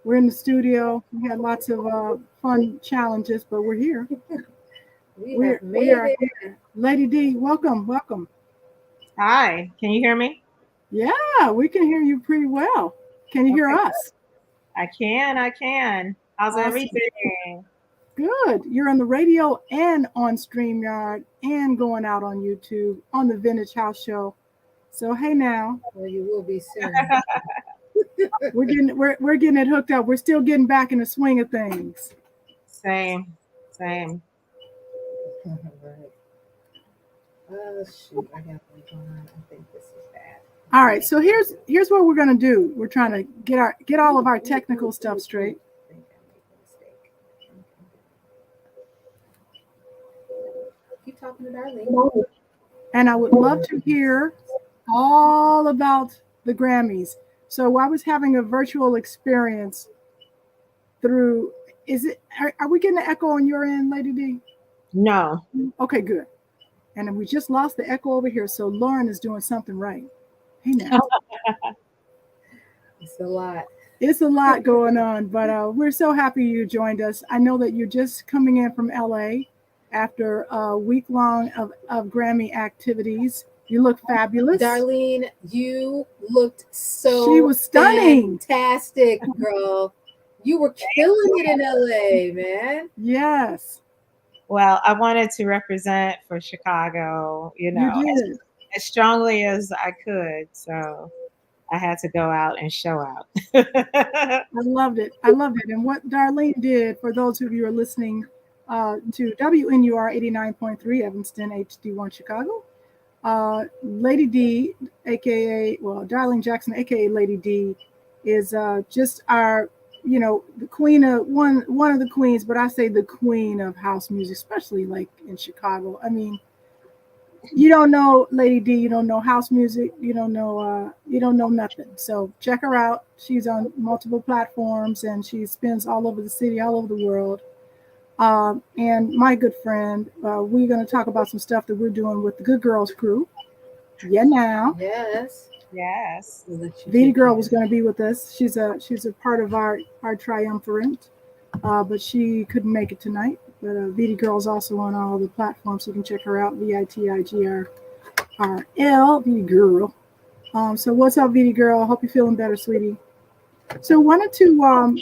We're in the studio. We had lots of fun challenges, but we're here. We are here. Lady D, welcome, welcome. Hi, can you hear me? Yeah, we can hear you pretty well. Can you hear Okay, us? I can. How's Awesome. everything? Good. You're on the radio and on StreamYard and going out on YouTube on the Vintage House Show. So hey now, Well, you will be soon. we're getting it hooked up. We're still getting back in the swing of things. Same, same. Right. Oh shoot, I got one going on. I think this is bad. All right, so here's what we're gonna do. We're trying to get all of our technical stuff straight. I think I made a mistake. Keep talking to Darlene. And I would love to hear all about the Grammys. So I was having a virtual experience through. Is it? Are we getting an echo on your end, Lady D? No. Okay, good. And we just lost the echo over here, so Lauren is doing something right. Hey now, It's a lot. it's a lot going on, but we're so happy you joined us. I know that you're just coming in from LA after a week long of Grammy activities. You look fabulous. Darlene, you looked so She was stunning. fantastic, girl. You were killing it in LA, man. Yes, Well, I wanted to represent for Chicago, you did. as strongly as I could. So I had to go out and show out. I loved it. I loved it. And what Darlene did, for those of you who are listening to WNUR 89.3 Evanston, HD1 Chicago, Lady D, aka, well, Darlene Jackson, aka Lady D, is just our, the queen of one of the queens, but I say the queen of house music, especially like in Chicago. I mean, you don't know Lady D, you don't know house music, you don't know nothing. So check her out. She's on multiple platforms and she spins all over the city, all over the world. And my good friend, we're going to talk about some stuff that we're doing with the Good Girls crew. Yeah, now Yes. Yes. We'll let you Vita take Girl care. was going to be with us. She's a part of our triumvirate, but she couldn't make it tonight. But Vita Girl is also on all the platforms, so you can check her out. VITIGRRL, Vita Girl. So what's up, Vita Girl? I hope you're feeling better, sweetie. So wanted to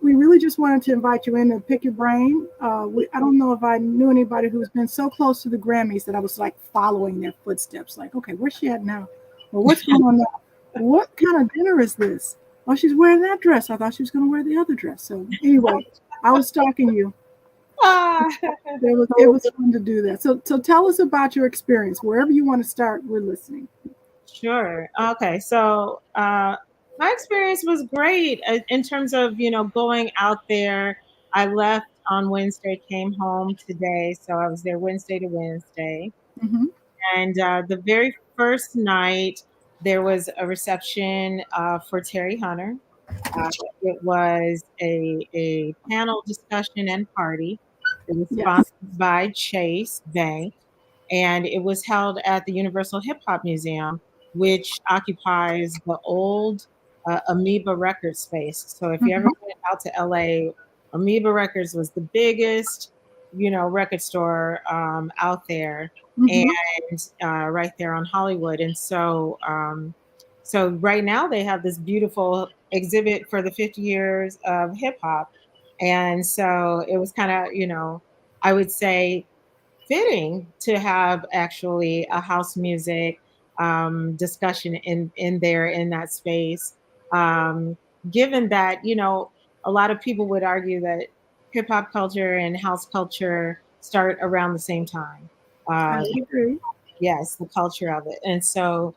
we really just wanted to invite you in and pick your brain. I don't know if I knew anybody who's been so close to the Grammys that I was like following their footsteps. Like, okay, where's she at now? Well, what's going on now? What kind of dinner is this? Oh, she's wearing that dress. I thought she was going to wear the other dress. So anyway, I was stalking you. Ah. It was fun to do that. So tell us about your experience. Wherever you want to start, we're listening. Sure. Okay. So my experience was great in terms of, going out there. I left on Wednesday, came home today. So I was there Wednesday to Wednesday. Mm-hmm. And the very first night, there was a reception for Terry Hunter. Uh, it was a panel discussion and party. It was Yes. sponsored by Chase Bank, and it was held at the Universal Hip Hop Museum, which occupies the old Amoeba Record space. So if you ever Mm-hmm. went out to LA, Amoeba Records was the biggest, record store out there, Mm-hmm. and right there on Hollywood. And so right now they have this beautiful exhibit for the 50 years of hip hop. And so it was kind of, I would say fitting to have actually a house music discussion in there in that space. Um, Given that a lot of people would argue that hip hop culture and house culture start around the same time. I Uh, would agree. yes, the culture of it, and so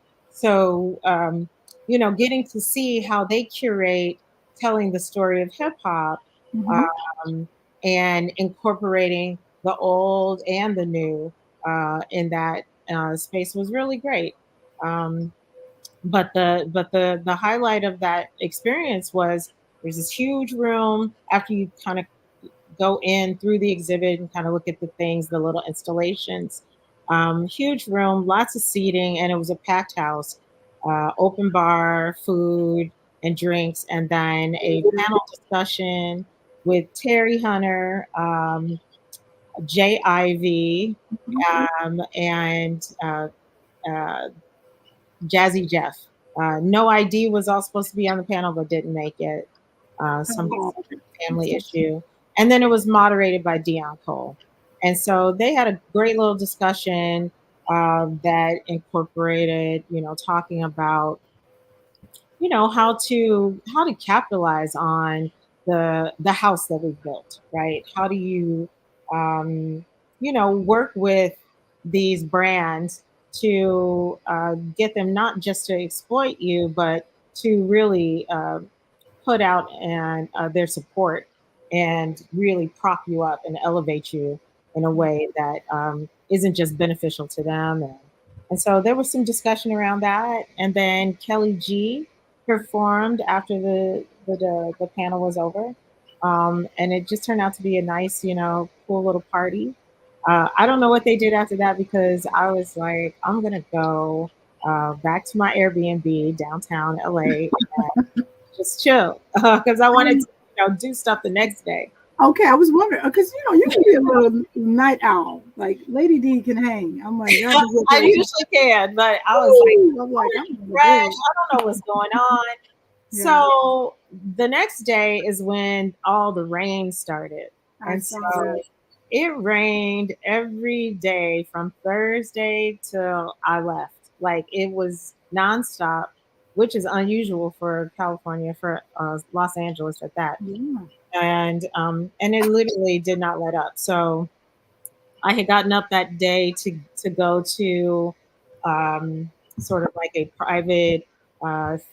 getting to see how they curate telling the story of hip hop Mm-hmm. um, and incorporating the old and the new in that space was really great. Um, but the highlight of that experience was there's this huge room after you kind of go in through the exhibit and kind of look at the things, the little installations. Huge room, lots of seating, and it was a packed house. Open bar, food, and drinks, and then a panel discussion with Terry Hunter, Jay Ivy, and uh, Jazzy Jeff. No ID was all supposed to be on the panel, but didn't make it. Some Oh, family issue. And then it was moderated by Dion Cole. And so they had a great little discussion that incorporated, talking about how to capitalize on the house that we've built, right? How do you work with these brands to get them not just to exploit you, but to really put out and their support and really prop you up and elevate you in a way that isn't just beneficial to them. And so there was some discussion around that. And then Kelly G performed after the panel was over. And it just turned out to be a nice, cool little party. I don't know what they did after that because I was like, I'm going to go back to my Airbnb downtown LA, just chill because I wanted to do stuff the next day. okay, I was wondering because you can be a little night owl. Like Lady D can hang. I'm like, I usually can, but I was I'm like, I'm fresh. I don't know what's going on. Yeah. So the next day is when all the rain started, and so it rained every day from Thursday till I left. Like it was nonstop, which is unusual for California, for Los Angeles at that. Yeah. And it literally did not let up. So I had gotten up that day to go to sort of like a private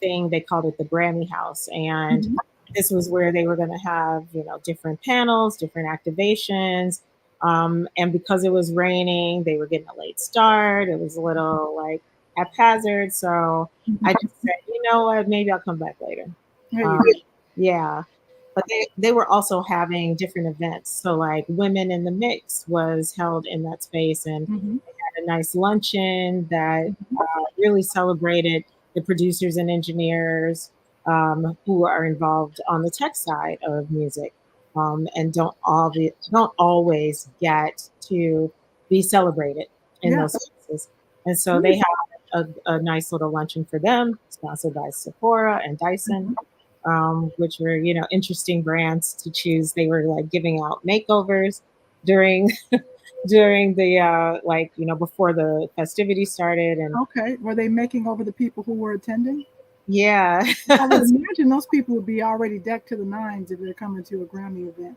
thing. They called it the Grammy House, and this was where they were going to have different panels, different activations. And because it was raining, they were getting a late start. It was a little like haphazard. So I just said, you know what, maybe I'll come back later. Yeah. But they were also having different events. So like Women in the Mix was held in that space, and they had a nice luncheon that really celebrated the producers and engineers who are involved on the tech side of music, and don't always get to be celebrated in those spaces. And so they had a nice little luncheon for them, sponsored by Sephora and Dyson. Which were interesting brands to choose. They were like giving out makeovers during the before the festivities started. And okay, were they making over the people who were attending? Yeah, I would imagine those people would be already decked to the nines if they're coming to a Grammy event.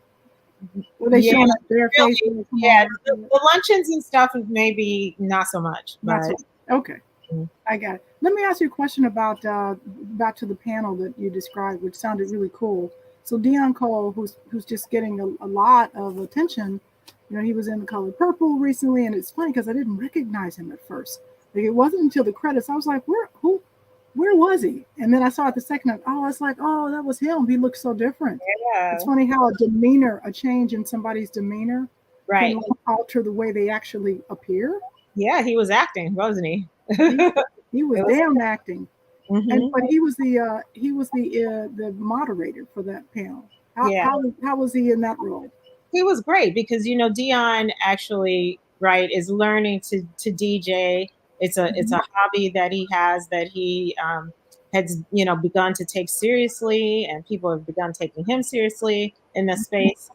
Were they showing up their faces? Yeah, the luncheons and stuff maybe not so much, but okay. I got it. Let me ask you a question about back to the panel that you described, which sounded really cool. So Dion Cole, who's just getting a lot of attention, he was in The Color Purple recently, and it's funny because I didn't recognize him at first. Like it wasn't until the credits I was like, where was he? And then I saw it the second time. It's like, oh, that was him. He looked so different. Yeah. It's funny how a change in somebody's demeanor can alter the way they actually appear. Yeah, he was acting, wasn't he? He was damn acting, but he was the moderator for that panel. How was he in that role? He was great because Dion actually is learning to DJ. It's a hobby that he has that he has begun to take seriously, and people have begun taking him seriously in the space.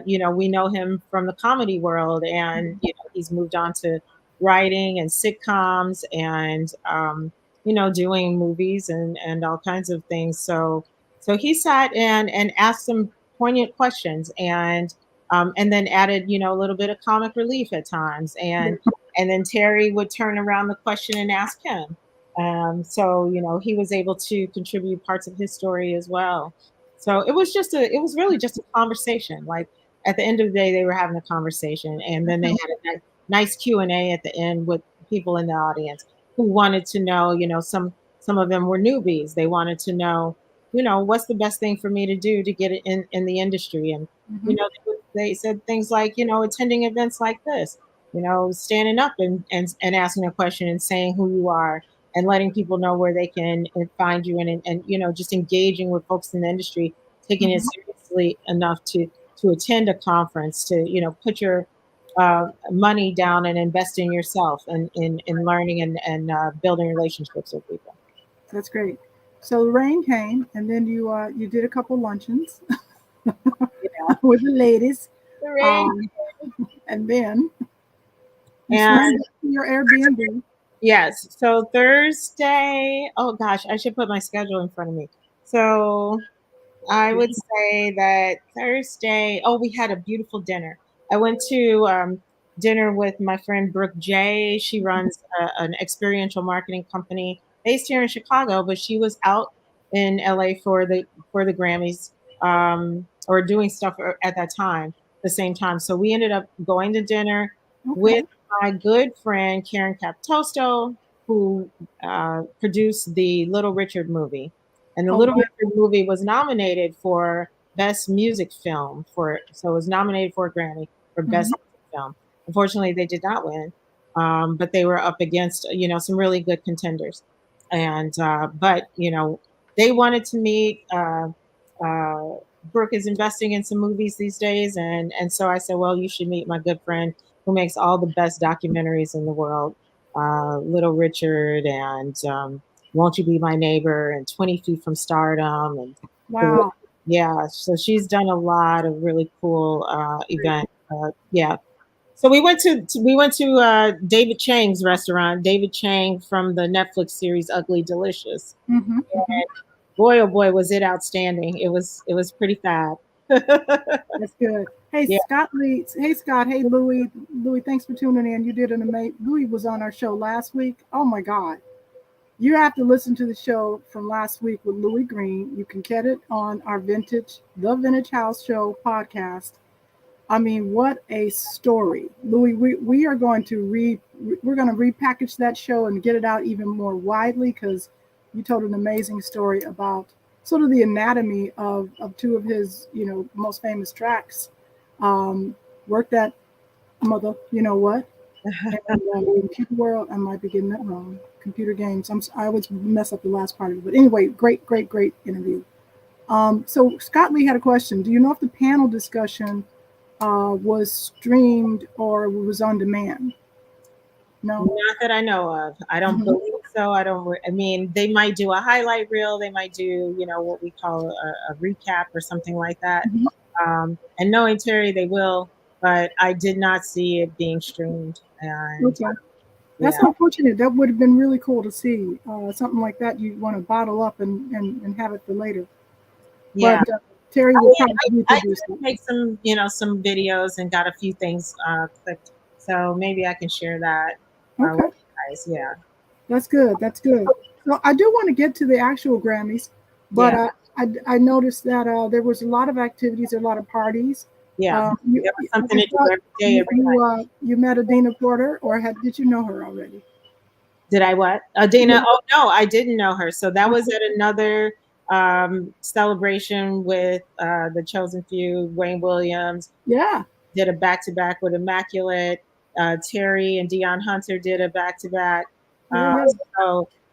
We know him from the comedy world, and he's moved on to writing and sitcoms and doing movies and all kinds of things. So he sat and asked some poignant questions, and then added a little bit of comic relief at times, and then Terry would turn around the question and ask him. So he was able to contribute parts of his story as well. So it was really just a conversation. Like at the end of the day, they were having a conversation, and then they had a nice Q&A at the end with people in the audience who wanted to know, some of them were newbies. They wanted to know, what's the best thing for me to do to get it in the industry. And, they said things like, attending events like this, standing up and asking a question and saying who you are, and letting people know where they can find you, and you know, just engaging with folks in the industry, taking it Mhm. seriously enough to attend a conference, to, you know, put your money down and invest in yourself, and in learning and building relationships with people. That's great. So the rain came, and then you did a couple luncheons Yeah. with the ladies, The rain. um, and then you And swam back to your Airbnb. yes, so Thursday, oh gosh, I should put my schedule in front of me. So I would say that Thursday, oh, we had a beautiful dinner. I went to dinner with my friend Brooke J. She runs an experiential marketing company based here in Chicago, but she was out in LA for the Grammys, or doing stuff at that time, the same time. So we ended up going to dinner with Okay. my good friend Karen Captosto, who produced the Little Richard movie. And the Oh, Little Richard movie was nominated for Best Music Film, so it was nominated for a Grammy for Best mhm. Music Film. Unfortunately, they did not win, but they were up against, you know, some really good contenders. And but you know, they wanted to meet. Uh, Brooke is investing in some movies these days, and so I said, well, you should meet my good friend who makes all the best documentaries in the world, Little Richard, and Won't You Be My Neighbor, and 20 Feet from Stardom, and the, Wow. yeah, so she's done a lot of really cool Great. events. Yeah, so we went to David Chang's restaurant. David Chang from the Netflix series Ugly Delicious. Hmm. Hmm. Boy, oh boy, was it outstanding! It was pretty fab. That's good. Hey, Yeah. Scott Lee. Hey, Scott. Hey, Louis. Louis, thanks for tuning in. You did an amazing. Louis was on our show last week. Oh my God. You have to listen to the show from last week with Louis Green. You can get it on our The Vintage House Show podcast. I mean, what a story, Louis. We are going to we're going to repackage that show and get it out even more widely, because you told an amazing story about sort of the anatomy of two of his most famous tracks. Um, Work that mother, you know what? And computer world, I might be getting that wrong. Computer games. I always mess up the last part of it, but anyway, great interview. So Scott Lee had a question. Do you know if the panel discussion was streamed or was on demand? No. Not that I know of. I don't Hmm. believe so. I mean, they might do a highlight reel. They might do, you know, what we call a recap or something like that. Hmm. And knowing Terry, they will. But I did not see it being streamed. And Okay. That's yeah, unfortunate. That would have been really cool to see. Something like that you want to bottle up and have it for later. yeah. But Terry I will mean, probably I reproduce did it. make some, you know, some videos and got a few things clipped. So maybe I can share that with Okay. you guys. Yeah, That's good. That's good. So I do want to get to the actual Grammys, but yeah, I noticed that there was a lot of activities, a lot of parties. yeah. There was something I to do thought every day, every night. you met Adina Porter, or did you know her already? Did I what? Dana? Oh no, I didn't know her. So that was at another celebration with the Chosen Few. Wayne Williams Yeah. did a back to back with Immaculate. Terry and Dion Hunter did a back to back. Yeah. Yeah.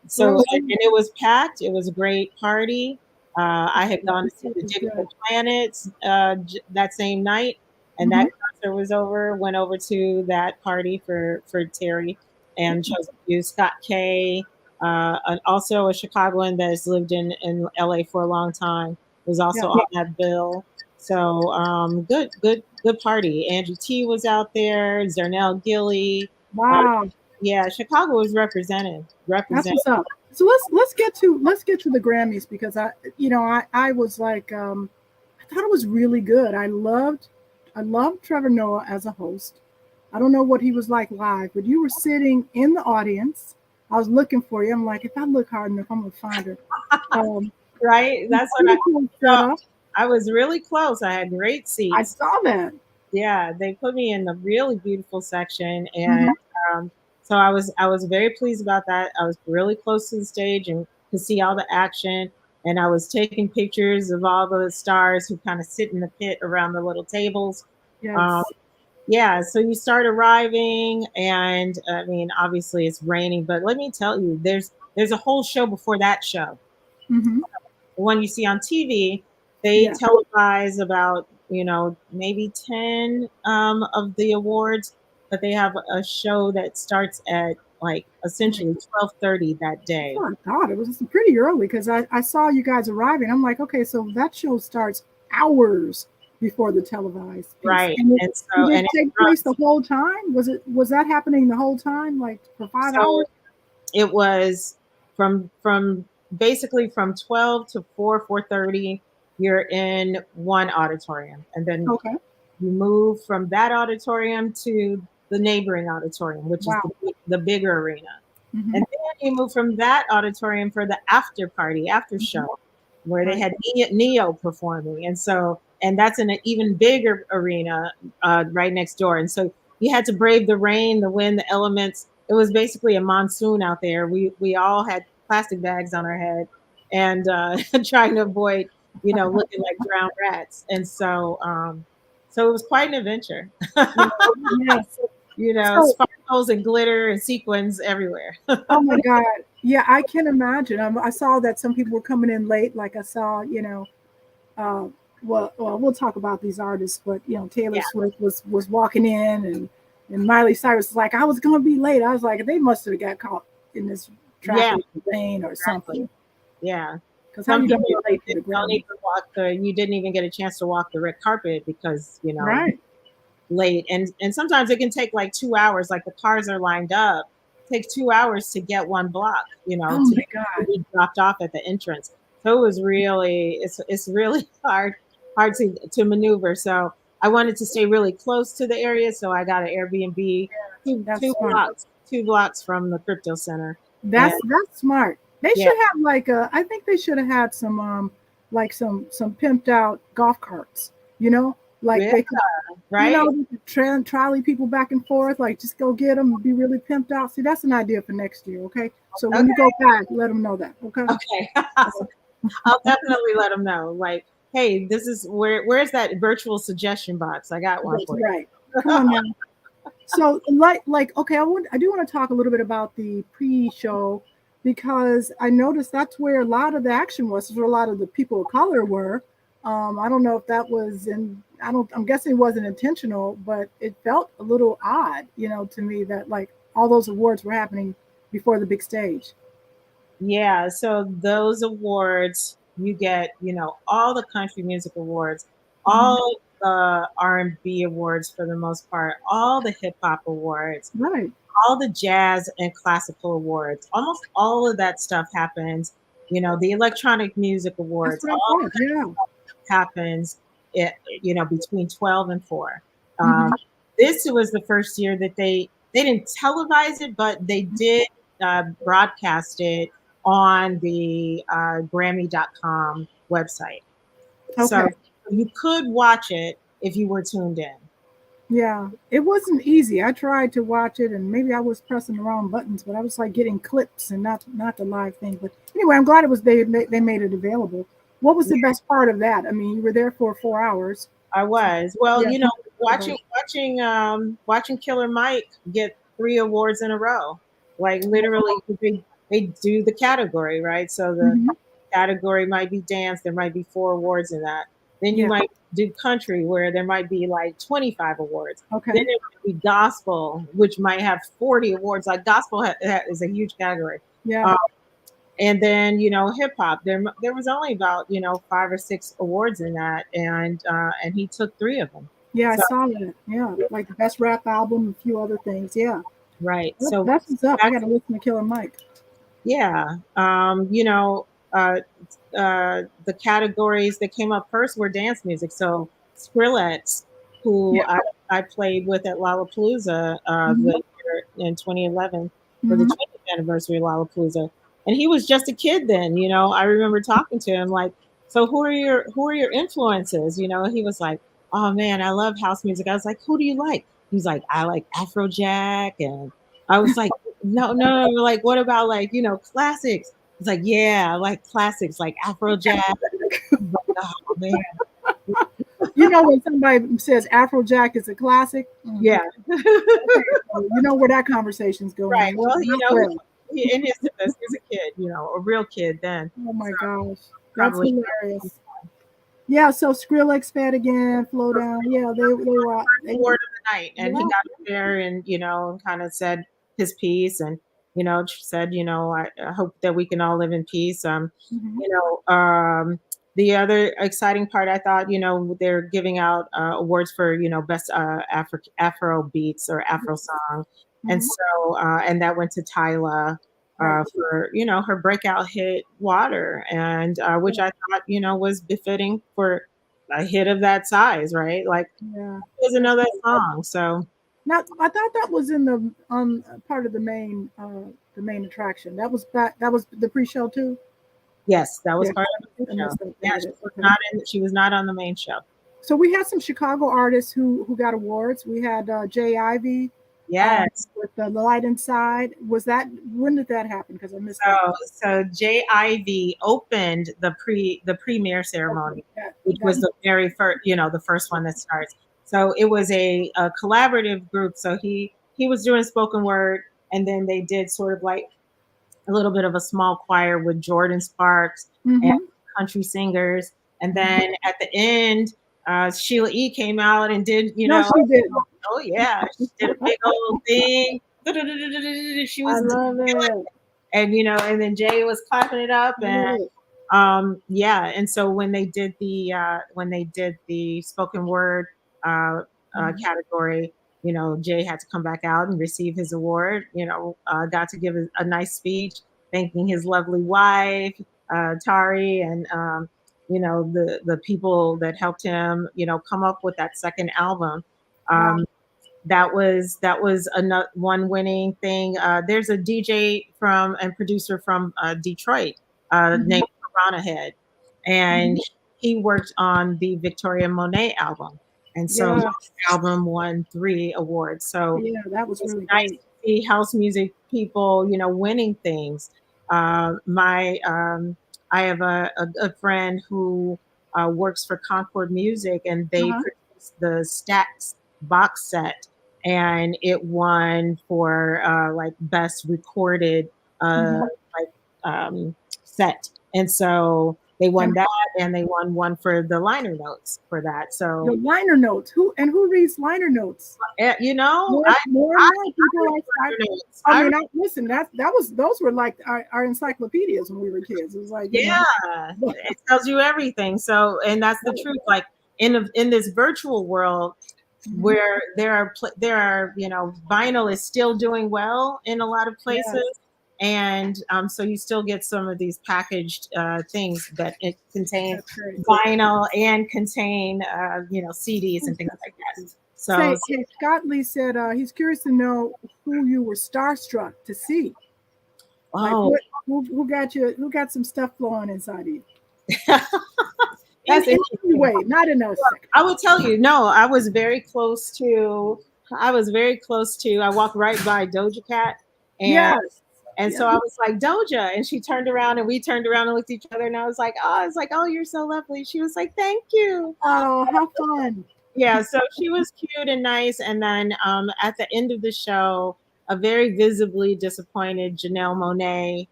So Well, and it was packed. It was a great party. I had gone to see it the was Digital good. Planets that same night, and Hmm. that concert was over. Went over to that party for Terry and Chosen Few. Scott K, and also a Chicagoan that has lived in LA for a long time, was Yeah. also on that bill. So good party. Andrew T was out there. Zernell Gilly. Uh, Wow. yeah, Chicago was represented. That's Represented. what's up. So let's get to the Grammys, because I was like, I thought it was really good. I loved Trevor Noah as a host. I don't know what he was like live, but you were sitting in the audience. I was looking for you. I'm like, if I look hard enough, I'm gonna find her. Um, Right. That's what Pretty cool no, setup. I was really close. I had great I seats. saw that. Yeah, they put me in the really beautiful section, and Hmm. so I was very pleased about that. I was really close to the stage and could see all the action, and I was taking pictures of all the stars who kind of sit in the pit around the little tables. Um, Yes. yeah, so you start arriving, and I mean, obviously it's raining, but let me tell you, there's a whole show before that show. Mm-hmm. The one you see on TV, they Yeah. televise about, maybe 10 of the awards, but they have a show that starts at like essentially 12:30 that day. Oh, I thought it was pretty early because I saw you guys arriving. I'm like, okay, so that show starts hours before the televised piece. Right. And And did so, it and it take place the runs. whole time? Was that happening the whole time, like for 5 hours? So it was from basically from 12 to 4:30, you're in one auditorium, and then Okay. you move from that auditorium to the neighboring auditorium, which is Wow. the bigger arena. Hmm. And then you move from that auditorium for the after party, after Hmm. show, where they Right. had Neo performing. And so, and that's in an even bigger arena right next door. And so you had to brave the rain, the wind, the elements. It was basically a monsoon out there. We all had plastic bags on our head and trying to ave, looking like drowned rats. And so it was quite an adventure. Yeah. Yes. So, Sparkles and glitter and sequins everywhere. oh my God. Yeah, I can imagine. I saw that some people were coming in late. Like I saw, uh, well, we'll talk about these artists, but Taylor Yeah, Swift was walking in, and Miley Cyrus was like, I was gonna be late. I was like, they must have got caught in this yeah, traffic rain or exactly. something. Yeah. Because how Some you gonna people be late for the don't Grammys? even you didn't even get a chance to walk the red carpet because, Right. late. And sometimes it can take like 2 hours, like the cars are lined up. It takes 2 hours to get one block, Oh to my God. be dropped off at the entrance. So it was really, it's really hard to maneuver. So I wanted to stay really close to the area. So I got an Airbnb two, That's two smart. blocks, 2 blocks from the crypto center. And That's smart. They yeah, should have like I think they should have had some like some pimped out golf carts, like yeah, they could, right. they could trolley people back and forth, like just go get them and be really pimped out. See, that's an idea for next year, okay? So when you Okay. go back, let them know that, okay? Okay. I'll definitely let them know. Like, hey, this is where's that virtual suggestion box? I got one That's for right. you. Come on now. So like okay, I do want to talk a little bit about the pre-show because I noticed that's where a lot of the action was, where a lot of the people of color were. I don't know if that was I'm guessing it wasn't intentional, but it felt a little odd, to me that like all those awards were happening before the big stage. Yeah, so those awards you get, all the country music awards, Hmm. all the R&B awards for the most part, all the hip hop awards, Right. all the jazz and classical awards, almost all of that stuff happens. The electronic music That's awards, what I all thought. Yeah. happens, between 12 and 4. Um, Hmm. this was the first year that they didn't televise it, but they did broadcast it on the Grammy.com website. Okay. So you could watch it if you were tuned in. Yeah, it wasn't easy. I tried to watch it, and maybe I was pressing the wrong buttons, but I was like getting clips and not the live thing. But anyway, I'm glad it was they made it available. What was the best part of that? I mean, you were there for 4 hours. I was. Well, Yeah. watching Killer Mike get 3 awards in a row. Like literally they do the category, right? So the Hmm. category might be dance, there might be 4 awards in that. Then you Yeah. might do country where there might be like 25 awards. Then Okay. there might be gospel, which might have 40 awards. Like gospel is a huge category. Yeah. Um, and then hip hop. There was only about 5 or 6 awards in that, and he took 3 of them. Yeah, I So saw that. Yeah, like the best rap album, a few other things. Yeah, right. So that's what's up. I back, got to listen to Killer Mike. yeah. The categories that came up first were dance music. So Skrillex, who Yeah. I played with at Lollapalooza Hmm. the year in 2011 for the Hmm. 20th anniversary of Lollapalooza, and he was just a kid then. I remember talking to him like, so who are your influences? He was like, oh man, I love house music. I was like, who do you like? He's like, I like Afrojack, and I was like, no, no, no. Like, what about like classics? It's like, yeah, I like classics like Afrojack. Oh man, When somebody says Afrojack is a classic, yeah, okay, so you know where that conversation's going. right. Not Well, well. in his defense, he was a kid, a real kid then. Oh my So gosh, that's probably hilarious. Yeah, so Skrillex fed again, flow down. Yeah, they were award of the night, and he yeah. got up there and and kind of said his piece, and said, I hope that we can all live in peace. Mhm. You know, the other exciting part, I thought, they're giving out awards for best Afro beats or Afro song, and Mhm. so and that went to Tyla. Right. For her breakout hit "Water," and which Yeah. I thought was befitting for a hit of that size, right? Like, Yeah. who doesn't know that song? So Now, I thought that was in the part of the main attraction. That was the pre-show too. yes, that was Yeah, part of the I show. messed up Yeah, that. Okay. she was not on the main show. So we had some Chicago artists who got awards. We had Jay Ivy Yes. with the Light Inside. Was that when did that happen? Because I missed that. So Jay Ivy opened the premiere Okay, ceremony, which was the very first, the first one that starts. So it was a collaborative group. So he was doing spoken word, and then they did sort of like a little bit of a small choir with Jordan Sparks and Mm-hmm. country singers. And then at the end, Sheila E. came out and did, No, she did. oh yeah, she did a big old thing. She I was love it. and and then Jay was clapping it up, and yeah, and so when they did the spoken word uh, category, Jay had to come back out and receive his award. Got to give a nice speech thanking his lovely wife, Tari, and the people that helped him come up with that second album. Wow. That was another one winning thing. There's a DJ from and producer from Detroit named Piranha Head, and he worked on the Victoria Monet album, and so Yeah. that album won 3 awards. So Yeah, that was it's really nice great. to see house music people, winning things. My I have a friend who works for Concord Music, and they Uh-huh. produce the Stax box set, and it won for like best recorded Mhm. like set, and so they won And that, and they won one for the liner notes for that. the So liner notes. Who reads liner notes? More, I more and I, more people read are. liner notes. I mean, listen. That was those were like our encyclopedias when we were kids. It was like Yeah, it tells you everything. So, and that's the truth. Like in this virtual world, Mhm. where there are vinyl is still doing well in a lot of places, Yes, and so you still get some of these packaged things that it contain that's great. vinyl and contain CDs and things like that. So Hey, Scott Lee said he's curious to know who you were starstruck to see. Like oh, who got you? Who got some stuff flowing inside of you? that's In any interesting. way, not in a second. I would tell you, no, I was very close to. I was very close to. I walked right by Doja Cat, and Yes. so Yes. I was like, Doja, and she turned around, and we turned around and looked at each other, and I was like, oh, you're so lovely. She was like, thank you. Oh, how fun. Yeah, so she was cute and nice, and then at the end of the show, a very visibly disappointed Janelle Monet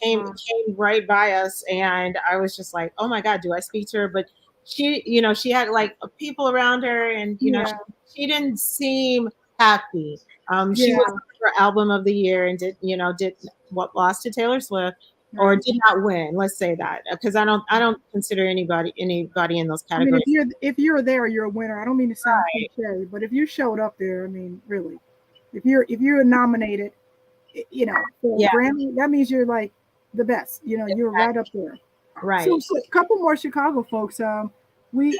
came right by us, and I was just like, oh my god, do I speak to her? But she had like people around her, and Yeah. she didn't seem happy. She was Yeah. her album of the year, and did what, lost to Taylor Swift, or Right. did not win. Let's say that, because I don't consider anybody in those I mean, categories. if you're there, you're a winner. I don't mean to sound cliche, but if you showed up there, I mean, really, if you're nominated, for a Yeah, Grammy, that means you're like the best. You're right up there. So, right. a couple more Chicago folks. We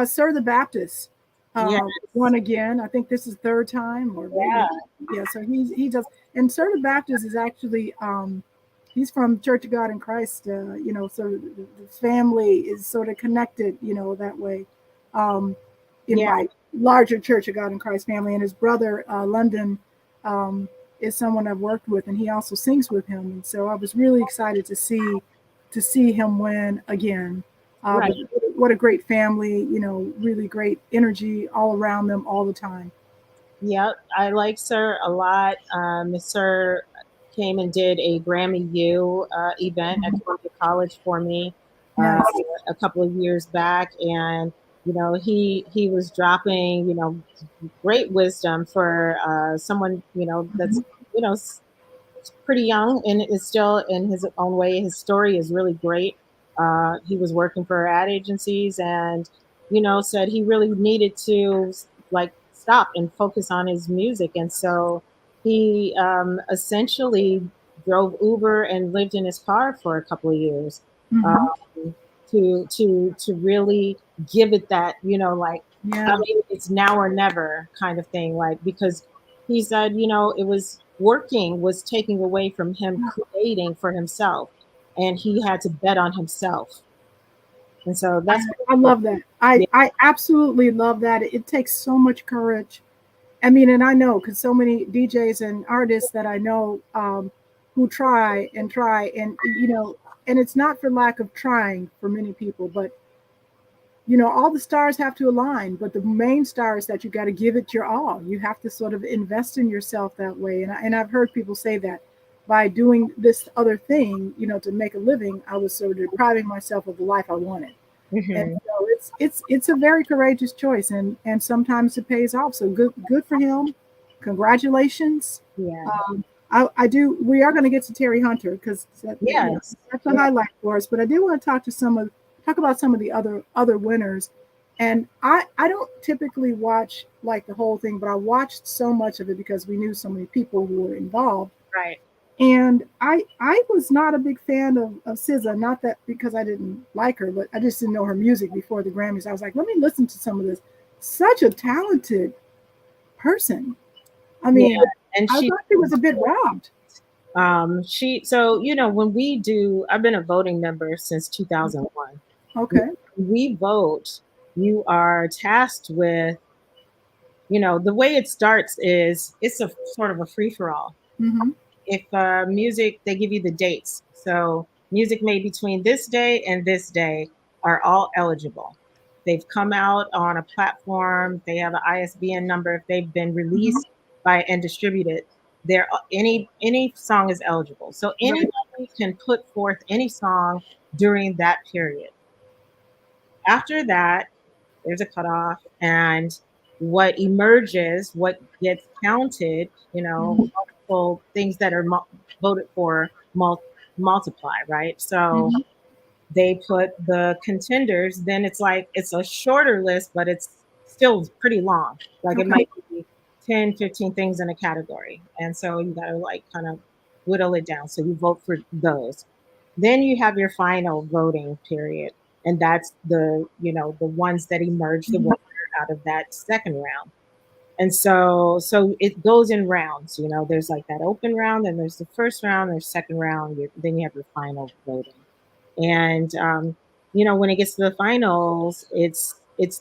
Sir the Baptist Yeah, won again. I think this is third time, or maybe yeah. So he does. And Sir the Baptist is actually he's from Church of God in Christ. So the family is sort of connected. That way. In yeah, my larger Church of God in Christ family, and his brother London. Is someone I've worked with, and he also sings with him. And so I was really excited to see him win again. right. But what a great family, really great energy all around them all the time. Yep, I like Sir a lot. Sir came and did a Grammy U event at Mhm. Columbia College for me uh, Nice. a couple of years back, and he was dropping great wisdom for someone that's Mhm. you know pretty young and is still in his own way. His story is really great. He was working for ad agencies and, said he really needed to like stop and focus on his music. And so he essentially drove Uber and lived in his car for a couple of years Mhm. um, to really give it that, I Yeah. mean, it's now or never kind of thing. Like, because he said, it was working was taking away from him creating for himself, and he had to bet on himself. And so I, that's I love that. I, yeah, I absolutely love that. It takes so much courage. I mean, and I know because so many DJs and artists that I know who try and try, and and it's not for lack of trying for many people, but all the stars have to align. But the main star is that you got to give it your all. You have to sort of invest in yourself that way. And I've heard people say that by doing this other thing, to make a living, I was sort of depriving myself of the life I wanted. And hmm so it's a very courageous choice, and sometimes it pays off. So good for him. Congratulations. yeah, Um, I do. We are going to get to Terry Hunter because yes, that's a yeah, highlight for us. But I do want to talk about some of the other winners. And I don't typically watch like the whole thing, but I watched so much of it because we knew so many people who were involved. right. And I was not a big fan of SZA, not that because I didn't like her, but I just didn't know her music before the Grammys. I was like, let me listen to some of this. Such a talented person. I Yeah, mean, and I she thought she was a bit robbed. so when we do, I've been a voting member since 2001. When Okay. we vote, you are tasked with, the way it starts is it's a sort of a free for all. Mm-hmm. If music, they give you the dates. So music made between this day and this day are all eligible. They've come out on a platform. They have an ISBN number. If they've been Mm-hmm. released by and distributed, there any song is eligible. So Right. anybody can put forth any song during that period. After that, there's a cutoff, and what emerges, what gets counted, Mm-hmm. multiple things that are voted for multiply, right? So Mm-hmm. they put the contenders, then it's like it's a shorter list, but it's still pretty long. Like it Okay. might be 10, 15 things in a category. And so you got to like kind of whittle it down. So you vote for those. Then you have your final voting period. And that's the ones that emerge the Mm-hmm. winner out of that second round. And so it goes in rounds. There's like that open round, and there's the first round, there's second round, then you have your final voting. And when it gets to the finals, it's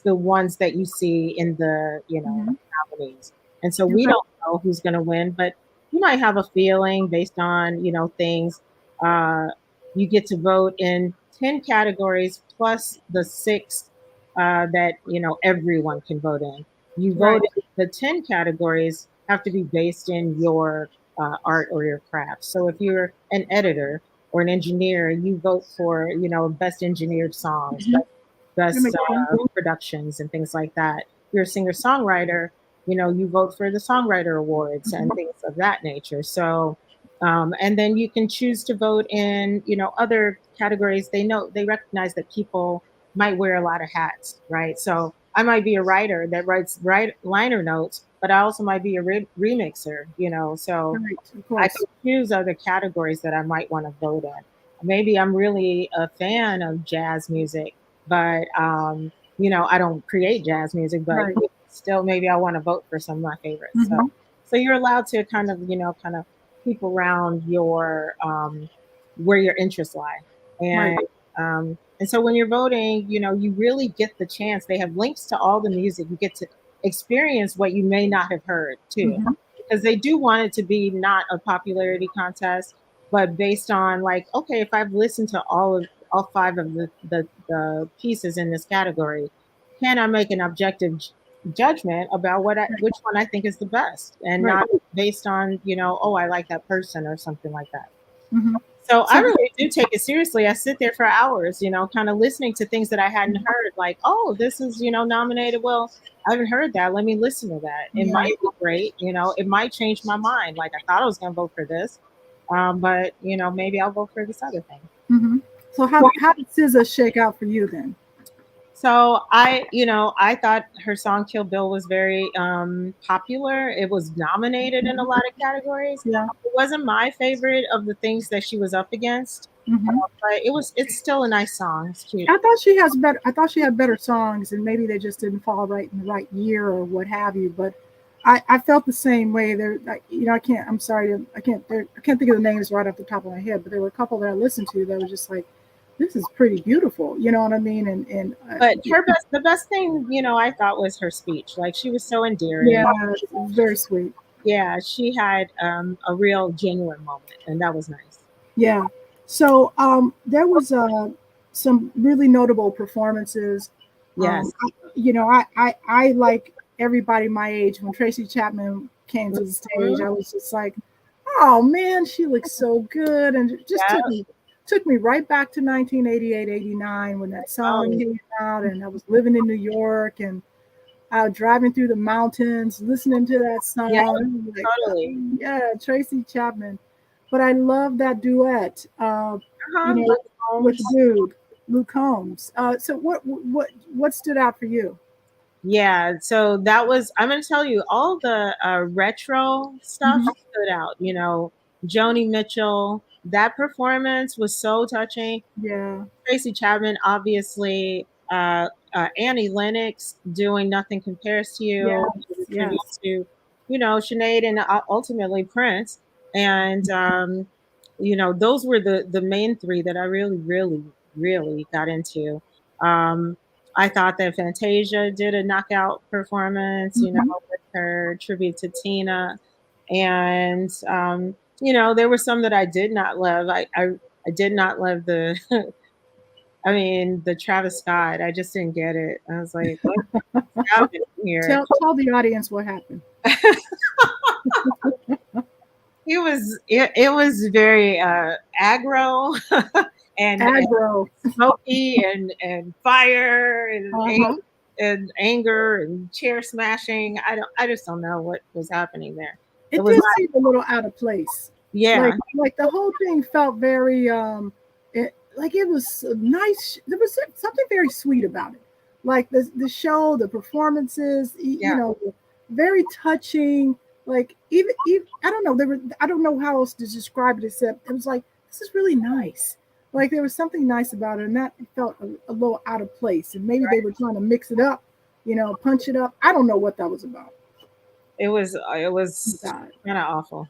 the ones that you see in the Mm-hmm. nominees. And so we Okay. don't know who's going to win, but you might have a feeling based on things. Uh, you get to vote in 10 categories plus the six that everyone can vote in. You vote Right. in the 10 categories have to be based in your art or your craft. So if you're an editor or an engineer, you vote for best engineered songs, Mm-hmm. That best makes sense. productions, and things like that. If you're a singer songwriter, you vote for the songwriter awards and Mm-hmm. things of that nature. So and then you can choose to vote in other categories. They recognize that people might wear a lot of hats, right? So I might be a writer that writes liner notes, but I also might be a remixer, so Right. Of I course. could choose other categories that I might want to vote in. Maybe I'm really a fan of jazz music, but I don't create jazz music, but Right. still maybe I want to vote for some of my favorites. So Mm-hmm. so you're allowed to kind of keep around your where your interests lie. Right. And so when you're voting, you really get the chance. They have links to all the music. You get to experience what you may not have heard too, Mm-hmm. because they do want it to be not a popularity contest, but based on like, okay, if I've listened to all five of the pieces in this category, can I make an objective judgment about which one I think is the best, and Right. not based on, oh, I like that person or something like that. Mm-hmm. So I So, really do take it seriously. I sit there for hours, kind of listening to things that I hadn't heard, like, oh, this is, nominated. Well, I haven't heard that. Let me listen to that. It yeah. might be great. It might change my mind. Like, I thought I was going to vote for this, but, maybe I'll vote for this other thing. Mm-hmm. So how did SZA shake out for you then? So I thought her song "Kill Bill" was very popular. It was nominated in a lot of categories. Yeah. It wasn't my favorite of the things that she was up against, Mm-hmm. but it's still a nice song. It's cute. I thought she has better. I thought she had better songs, and maybe they just didn't fall right in the right year or what have you. But I felt the same way. There, I can't. I'm sorry. I can't. I can't think of the names right off the top of my head. But there were a couple that I listened to that were just like, this is pretty beautiful. You know what I mean? And But the best thing, I thought was her speech. Like, she was so endearing. yeah, it was very sweet. Yeah, she had a real genuine moment, and that was nice. Yeah. So there was some really notable performances. Yes. I like everybody my age. When Tracy Chapman came to the stage, I was just like, oh man, she looks so good, and it just Yeah. took me right back to 1988, 89 when that song came out, and I was living in New York and driving through the mountains, listening to that song. Yeah, Like, totally. yeah, Tracy Chapman. But I love that duet, with the dude, Luke Combs. So what stood out for you? Yeah, so that was, I'm going to tell you, all the retro stuff Mm-hmm. stood out. Joni Mitchell, that performance was so touching. Yeah. Tracy Chapman, obviously, Annie Lennox doing Nothing Compares to Yes. You, a tribute Yes. to, Sinead and ultimately Prince. And, those were the main three that I really, really, really got into. Um, I thought that Fantasia did a knockout performance, Mm-hmm. with her tribute to Tina. And, there were some that I did not love. I did not love the I mean, the Travis Scott, I just didn't get it. I was like, what's happening here? Tell the audience what happened. It was very aggro and Aggro. smoky and fire Uh-huh. and anger and chair smashing. I just don't know what was happening there. It It was did not, seem a little out of place. yeah. Like the whole thing felt very like it was nice. There was something very sweet about it. Like the show, the performances, Yeah. very touching. Like even I don't know, I don't know how else to describe it except it was like this is really nice. Like there was something nice about it, and that felt a little out of place. And maybe they were trying to mix it up, punch it up. I don't know what that was about. It was God. kind of awful.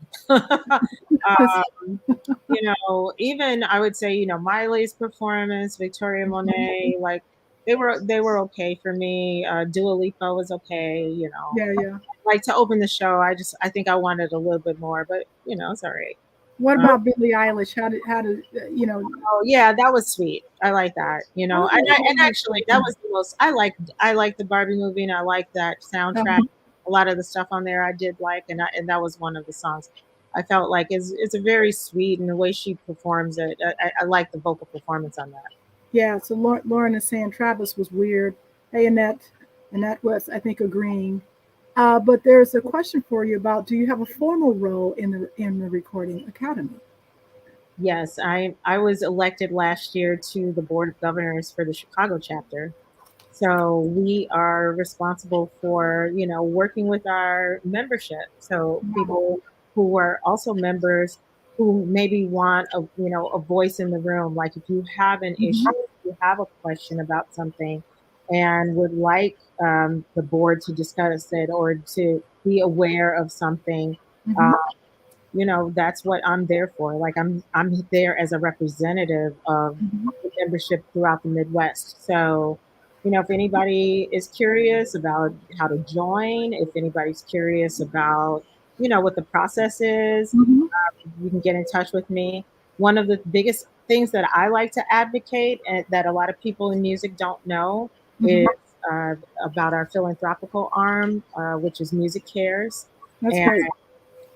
Even I would say, Miley's performance, Victoria Monet, like they were okay for me. Dua Lipa was okay. Yeah, yeah. Like, to open the show, I think I wanted a little bit more, but it's all right. What Uh, about Billie Eilish? How did oh yeah, that was sweet. I like that. Oh, And actually, that was the most I liked the Barbie movie, and I liked that soundtrack. uh-huh. A lot of the stuff on there I did like, and that was one of the songs. I felt like it's a very sweet, and the way she performs it, I like the vocal performance on that. Yeah. So Lauren is saying Travis was weird. Hey, Annette was, I think, agreeing. But there's a question for you about: do you have a formal role in the Recording Academy? Yes, I was elected last year to the board of governors for the Chicago chapter. So we are responsible for, working with our membership. So people who are also members who maybe want a voice in the room. Like, if you have an issue, Mm-hmm. if you have a question about something and would like the board to discuss it or to be aware of something, Mm-hmm. uh, that's what I'm there for. Like, I'm there as a representative of Mm-hmm. the membership throughout the Midwest. So, if anybody is curious about how to join, if anybody's curious about, what the process is, Mm-hmm. you can get in touch with me. One of the biggest things that I like to advocate, and that a lot of people in music don't know, is Mm-hmm. about our philanthropical arm, which is Music Cares. That's And great.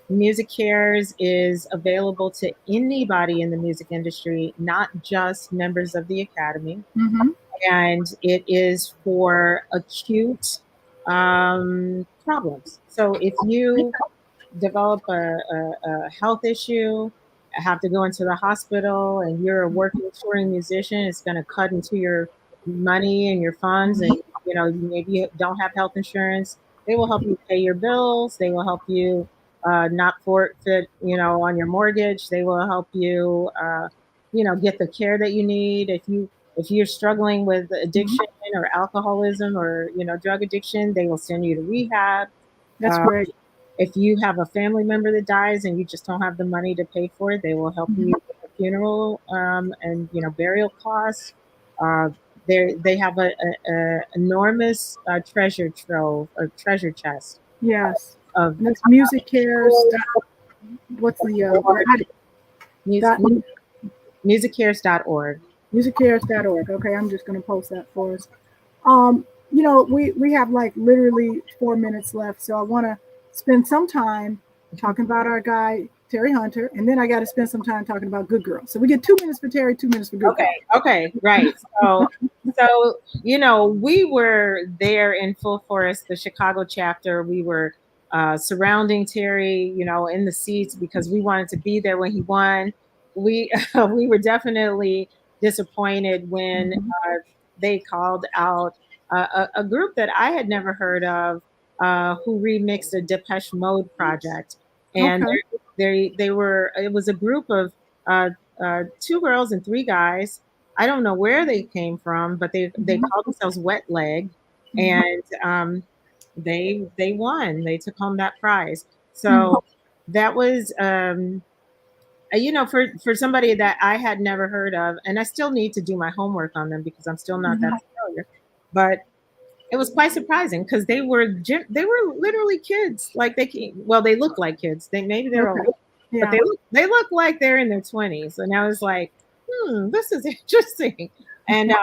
Music Cares is available to anybody in the music industry, not just members of the Academy. Mm-hmm. And it is for acute problems. So if you develop a health issue, have to go into the hospital, and you're a working touring musician, it's going to cut into your money and your funds, and maybe you don't have health insurance. They will help you pay your bills. They will help you not forfeit, on your mortgage. They will help you, get the care that you need. If you're struggling with Mm-hmm. addiction or alcoholism or drug addiction, they will send you to rehab. That's Uh, great. if you have a family member that dies and you just don't have the money to pay for it, they will help Mm-hmm. you with the funeral and burial costs. Uh, they have a enormous treasure trove or treasure chest Yes. of And that's Music Cares. What's the music, dot musiccares.org. musiccares.org. Okay, I'm just going to post that for us. We have like literally 4 minutes left, so I want to spend some time talking about our guy Terry Hunter, and then I got to spend some time talking about Good Girl. So we get 2 minutes for Terry, 2 minutes for Good Girl. Okay, right. So we were there in full force, the Chicago chapter. We were surrounding Terry, in the seats because we wanted to be there when he won. We we were definitely disappointed when Mhm. they called out a group that I had never heard of, who remixed a Depeche Mode project, and Okay. they were it was a group of uh, two girls and three guys. I don't know where they came from, but they Mhm. called themselves Wet Leg, Mhm. and they won. They took home that prize. Mhm. So that was for somebody that I had never heard of, and I still need to do my homework on them because I'm still not that Mhm. familiar. But it was quite surprising because they were literally kids. Like they look like kids. Maybe they're Okay. older, but Yeah. they look like they're in their 20s. And I was like, this is interesting. And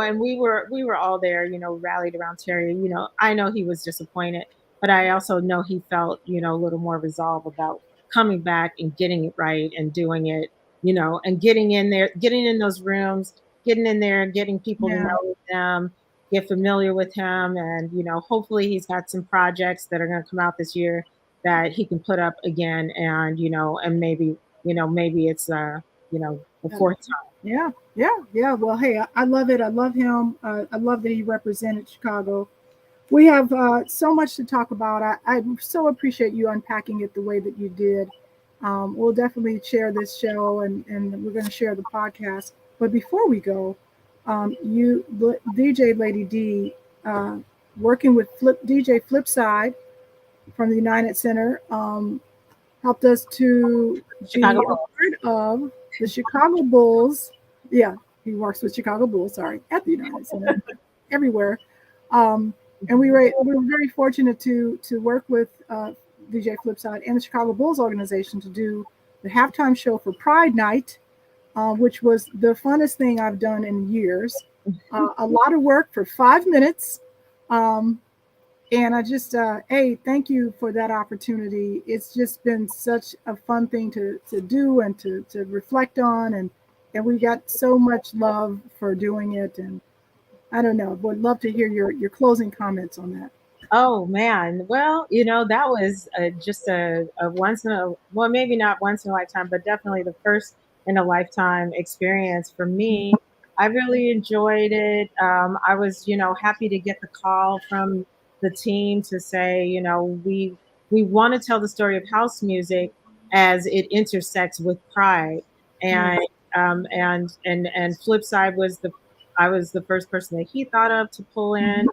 and we were all there, rallied around Terry. I know he was disappointed, but I also know he felt, a little more resolve about coming back and getting it right and doing it, and getting in there, getting in those rooms, getting in there and getting people to Yeah. know them, get familiar with him, and hopefully he's got some projects that are going to come out this year that he can put up again, and maybe it's the fourth time. Yeah. Yeah. Yeah. Well, hey, I love it. I love him. I love that he represented Chicago. We have so much to talk about. I so appreciate you unpacking it the way that you did. We'll definitely share this show, and we're going to share the podcast. But before we go, DJ Lady D, uh, working with DJ Flipside from the United Center, helped us to Chicago be a Bulls. part of the Chicago Bulls. Yeah, he works with Chicago Bulls, sorry, at the United Center, but everywhere. Um, and we were very fortunate to work with DJ Flipside and the Chicago Bulls organization to do the halftime show for Pride Night, which was the funnest thing I've done in years. A lot of work for 5 minutes. Um, and I just, hey, thank you for that opportunity. It's just been such a fun thing to do and to reflect on. And we got so much love for doing it. And I don't know, would love to hear your closing comments on that. Oh man, well, that was just a once in a well, maybe not once in a lifetime, but definitely the first in a lifetime experience for me. I really enjoyed it. I was, happy to get the call from the team to say, we want to tell the story of house music as it intersects with pride, Yeah. and and Flipside was the I was the first person that he thought of to pull in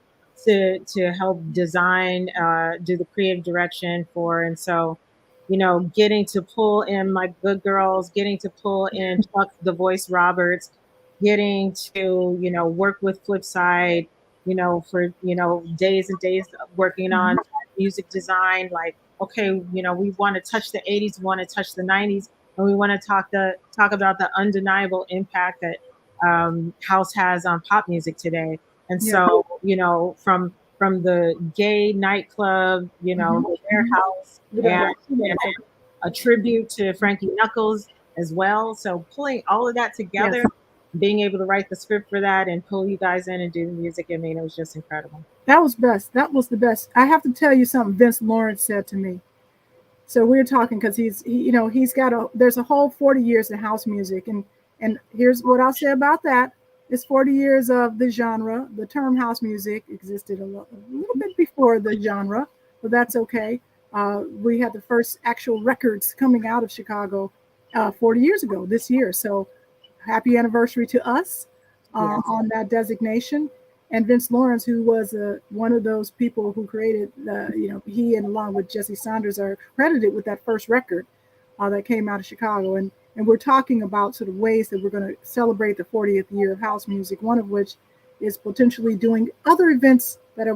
to help design, do the creative direction for. And so, getting to pull in my good girls, getting to pull in Chuck the Voice Roberts, getting to work with Flipside, for days and days working on Mhm. music design. Like, okay, we want to touch the 80s, we want to touch the 90s, and we want to talk about the undeniable impact that house has on pop music today. And Yeah. so you know, from the gay nightclub, you know, the warehouse, and a tribute to Frankie Knuckles as well. So pulling all of that Yes. together, being able to write the script for that and pull you guys in and do the music, I mean, it was just incredible. That was best. That was the best. I have to tell you something Vince Lawrence said to me. So we were talking because you know, he's got there's a whole 40 years of house music, and here's what I'll say about that. It's 40 years of the genre. The term house music existed a little bit before the genre, but that's okay. We had the first actual records coming out of Chicago 40 years ago this year. So happy anniversary to us on that designation. And Vince Lawrence, who was one of those people who created, you know, he and along with Jesse Saunders are credited with that first record that came out of Chicago. And we're talking about sort of ways that we're going to celebrate the 40th year of house music. One of which is potentially doing other events that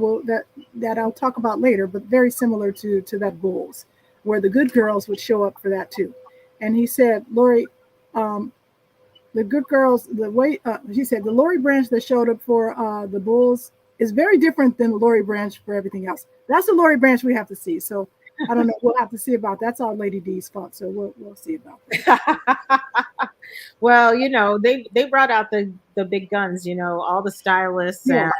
I'll talk about later, but very similar to that Bulls, where the good girls would show up for that too. And he said, Lori, the good girls, the way she said, the Lori Branch that showed up for the Bulls is very different than the Lori Branch for everything else. That's the Lori Branch we have to see. So I don't know. We'll have to see about that. That's all Lady D's fault. So we'll see about that. Well, you know, they brought out the big guns. You know, all the stylists and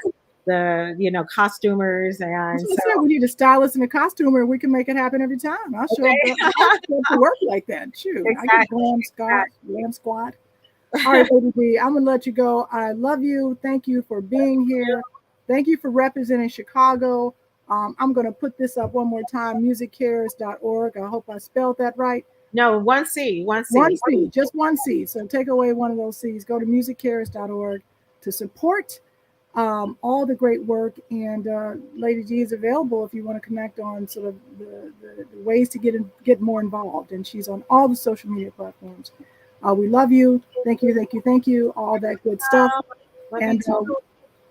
the, you know, costumers, and so I said we need a stylist and a costumer. We can make it happen every time. I'll show up to work like that. Shoot, exactly. I get glam squad. All right, Lady D, I'm gonna let you go. I love you. Thank you for being here. Thank you for representing Chicago. I'm gonna put this up one more time. musiccares.org. I hope I spelled that right. No, one C, just one C. So take away one of those C's. Go to musiccares.org to support all the great work. And Lady G is available if you want to connect on sort of the ways to get more involved. And she's on all the social media platforms. We love you. Thank you, thank you, thank you. All that good stuff. And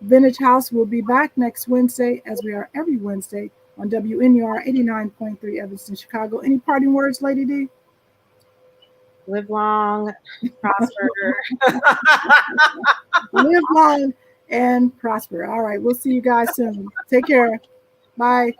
Vintage House will be back next Wednesday, as we are every Wednesday, on WNUR 89.3 Evanston, Chicago. Any parting words, Lady D? Live long, prosper. Live long and prosper. All right, we'll see you guys soon. Take care. Bye.